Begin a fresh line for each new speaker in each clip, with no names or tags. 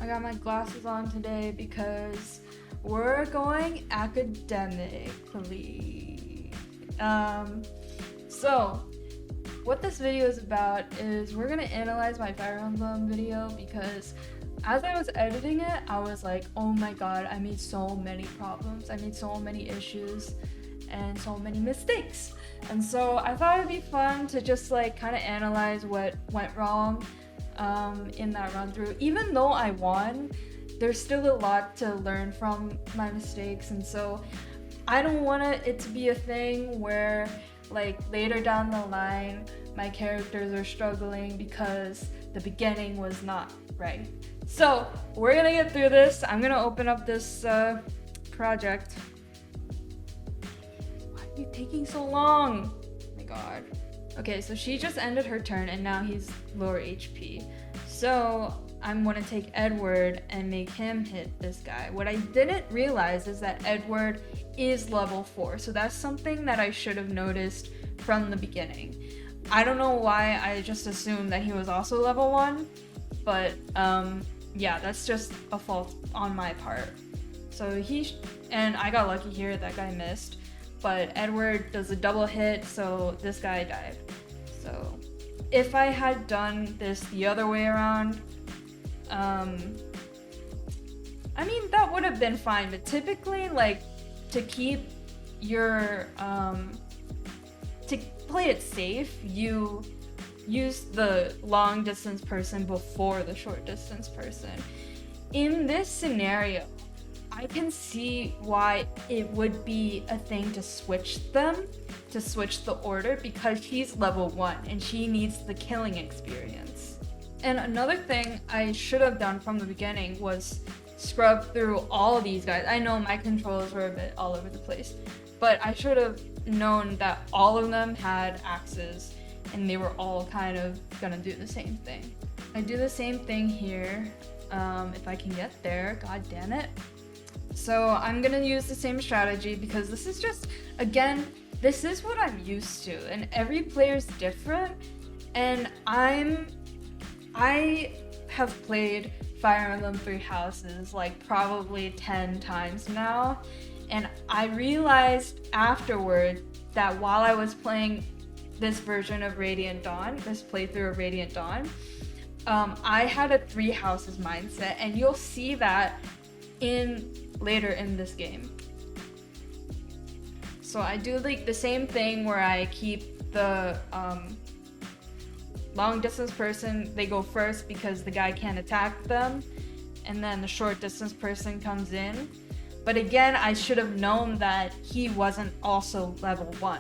I got my glasses on today because we're going academically. So what this video is about is we're gonna analyze my Fire Emblem video because as I was editing it, I was like, oh my god, I made so many problems, I made so many issues and so many mistakes. And so I thought it'd be fun to just like kind of analyze what went wrong in that run through. Even though I won, there's still a lot to learn from my mistakes, and so I don't want it to be a thing where like later down the line my characters are struggling because the beginning was not right. So we're gonna get through this. I'm gonna open up this project. Why are you taking so long? Oh my god. Okay, so she just ended her turn and now he's lower HP. So I'm gonna take Edward and make him hit this guy. What I didn't realize is that Edward is level 4. So that's something that I should have noticed from the beginning. I don't know why I just assumed that he was also level 1, but yeah, that's just a fault on my part. So and I got lucky here, that guy missed. But Edward does a double hit, so this guy died. So if I had done this the other way around, I mean, that would have been fine. But typically, like, to keep your, to play it safe, you use the long distance person before the short distance person. In this scenario, I can see why it would be a thing to switch them, to switch the order, because she's level 1 and she needs the killing experience. And another thing I should have done from the beginning was scrub through all of these guys. I know my controls were a bit all over the place, but I should have known that all of them had axes and they were all kind of gonna do the same thing. I do the same thing here, if I can get there, god damn it. So I'm gonna use the same strategy because this is just, again, this is what I'm used to, and every player's different, and I have played Fire Emblem Three Houses like probably 10 times now, and I realized afterward that while I was playing this version of Radiant Dawn, this playthrough of Radiant Dawn, I had a Three Houses mindset, and you'll see that later in this game. So I do like the same thing where I keep the long distance person, they go first because the guy can't attack them, and then the short distance person comes in. But again, I should have known that he wasn't also level 1.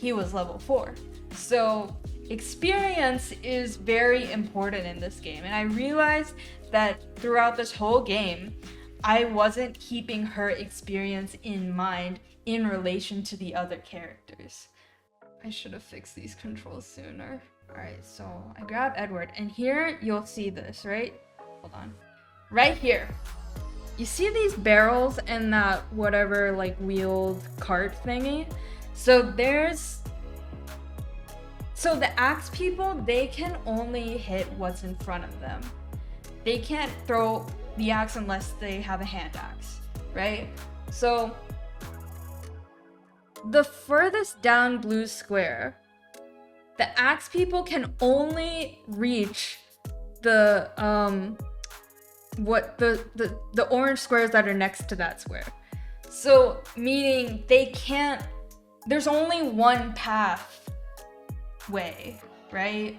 He was level 4. So experience is very important in this game, and I realized that throughout this whole game, I wasn't keeping her experience in mind in relation to the other characters. I should have fixed these controls sooner. Alright, so I grab Edward, and here you'll see this, right? Hold on. Right here. You see these barrels and that whatever like wheeled cart thingy? So the axe people, they can only hit what's in front of them. They can't throw the axe unless they have a hand axe, right? So the furthest down blue square, the axe people can only reach the the orange squares that are next to that square. So meaning they can't, there's only one path way, right?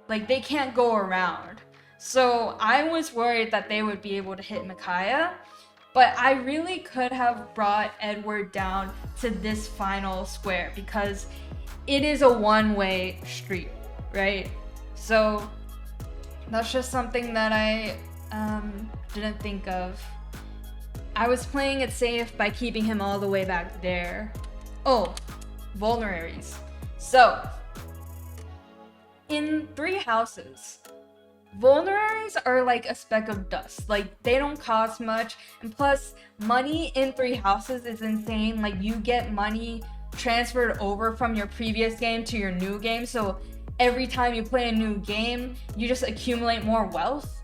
Like they can't go around. So I was worried that they would be able to hit Micaiah, but I really could have brought Edward down to this final square because it is a one-way street, right? So that's just something that I didn't think of. I was playing it safe by keeping him all the way back there. Oh, vulneraries. So in Three Houses, vulneraries are like a speck of dust. Like they don't cost much, and plus money in Three Houses is insane. Like you get money transferred over from your previous game to your new game, so every time you play a new game you just accumulate more wealth.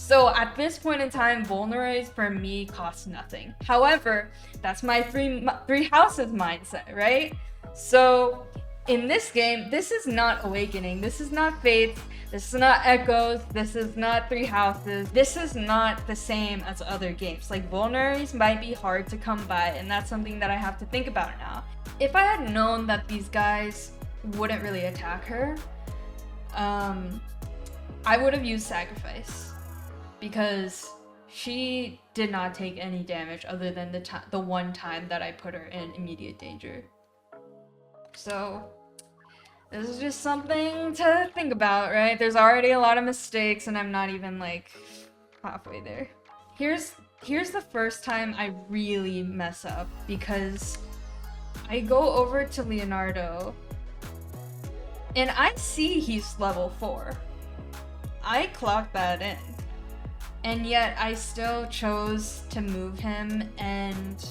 So at this point in time, vulneraries for me cost nothing. However, that's my three houses mindset, right? So in this game, this is not Awakening, this is not Fates, this is not Echoes, this is not Three Houses. This is not the same as other games. Like, vulneraries might be hard to come by, and that's something that I have to think about now. If I had known that these guys wouldn't really attack her, I would have used Sacrifice, because she did not take any damage other than the one time that I put her in immediate danger. So this is just something to think about, right? There's already a lot of mistakes and I'm not even like halfway there. Here's the first time I really mess up, because I go over to Leonardo and I see he's level 4. I clocked that in. And yet I still chose to move him and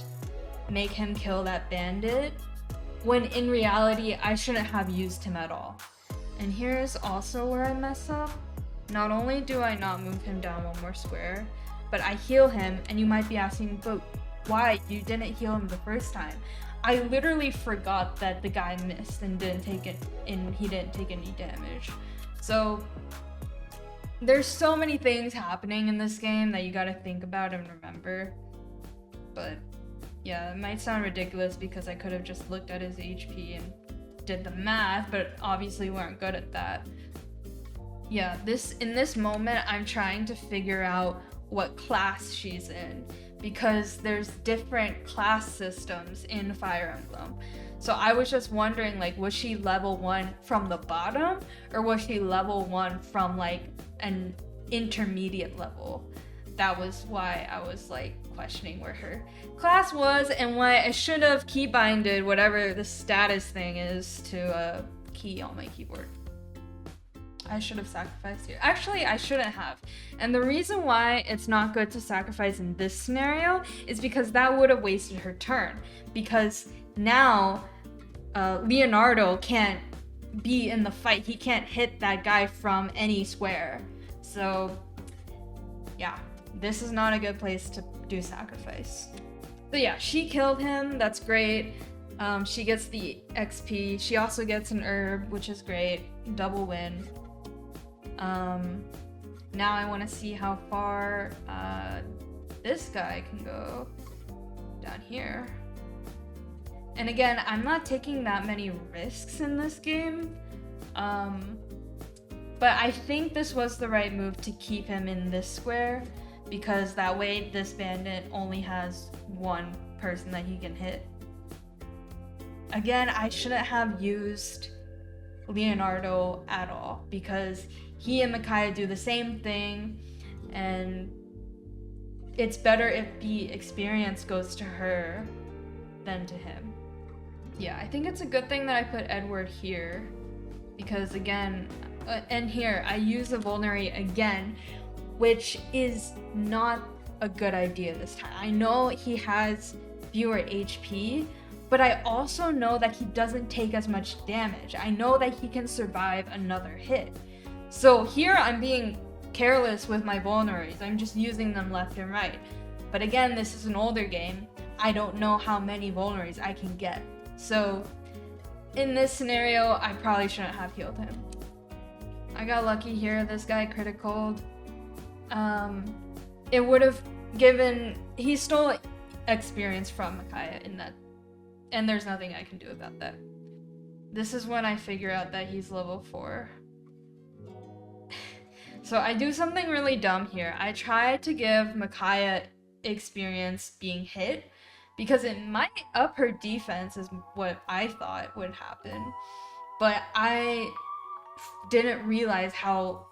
make him kill that bandit, when in reality I shouldn't have used him at all. And here's also where I mess up. Not only do I not move him down one more square, but I heal him, and you might be asking, but why? You didn't heal him the first time. I literally forgot that the guy missed and he didn't take any damage. So there's so many things happening in this game that you gotta think about and remember. But yeah, it might sound ridiculous because I could have just looked at his HP and did the math, but obviously we weren't good at that. Yeah, in this moment, I'm trying to figure out what class she's in, because there's different class systems in Fire Emblem. So I was just wondering, like, was she level 1 from the bottom, or was she level 1 from like an intermediate level? That was why I was like questioning where her class was, and why I should have keybinded whatever the status thing is to a key on my keyboard. I should have sacrificed here. Actually, I shouldn't have. And the reason why it's not good to sacrifice in this scenario is because that would have wasted her turn. Because now Leonardo can't be in the fight. He can't hit that guy from any square. So yeah, this is not a good place to do sacrifice. So yeah, she killed him. That's great. She gets the XP. She also gets an herb, which is great. Double win. Now I want to see how far this guy can go down here. And again, I'm not taking that many risks in this game, but I think this was the right move to keep him in this square, because that way this bandit only has one person that he can hit. Again, I shouldn't have used Leonardo at all, because he and Micaiah do the same thing, and it's better if the experience goes to her than to him. Yeah, I think it's a good thing that I put Edward here, because again, and here, I use the vulnerary again, which is not a good idea this time. I know he has fewer HP, but I also know that he doesn't take as much damage. I know that he can survive another hit. So here I'm being careless with my vulneraries. I'm just using them left and right. But again, this is an older game. I don't know how many vulneraries I can get. So in this scenario, I probably shouldn't have healed him. I got lucky here. This guy criticaled. It would have given... He stole experience from Micaiah in that. And there's nothing I can do about that. This is when I figure out that he's level 4. So I do something really dumb here. I try to give Micaiah experience being hit, because it might up her defense, is what I thought would happen. But I didn't realize how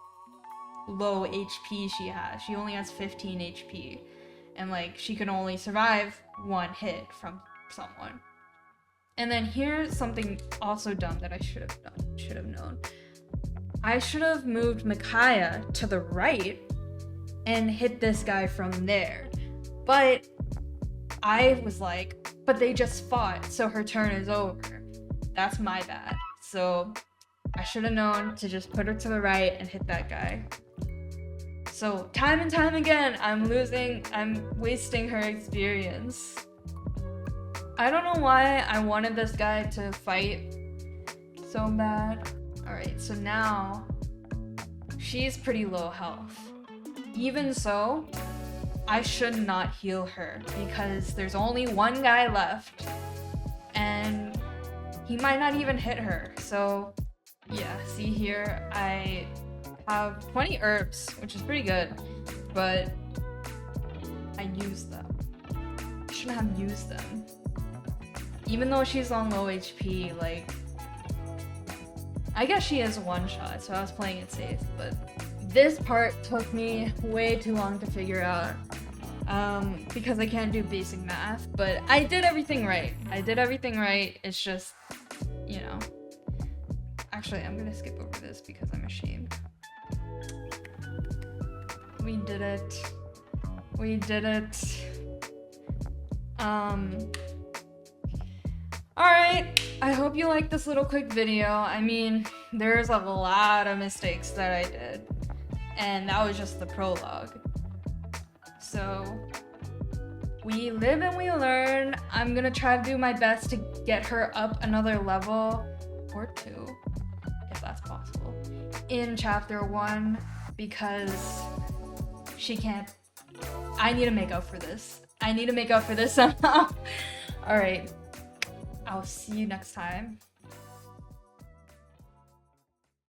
low HP she has. She only has 15 HP. And like, she can only survive one hit from someone. And then here's something also dumb that I should have known. I should have moved Micaiah to the right and hit this guy from there. But I was like, but they just fought, so her turn is over. That's my bad. So I should have known to just put her to the right and hit that guy. So time and time again, I'm wasting her experience. I don't know why I wanted this guy to fight so bad. Alright, so now she's pretty low health. Even so, I should not heal her because there's only one guy left and he might not even hit her. So yeah, see here, I have 20 herbs, which is pretty good, but I used them. I shouldn't have used them. Even though she's on low HP, like, I guess she is one shot, so I was playing it safe, but this part took me way too long to figure out because I can't do basic math, but I did everything right. It's just, you know. Actually, I'm gonna skip over this because I'm ashamed. We did it. Alright, I hope you liked this little quick video. I mean, there's a lot of mistakes that I did, and that was just the prologue. So, we live and we learn. I'm gonna try to do my best to get her up another level, or 2, if that's possible, in chapter 1, because she can't. I need to make up for this. Somehow. Alright. I'll see you next time.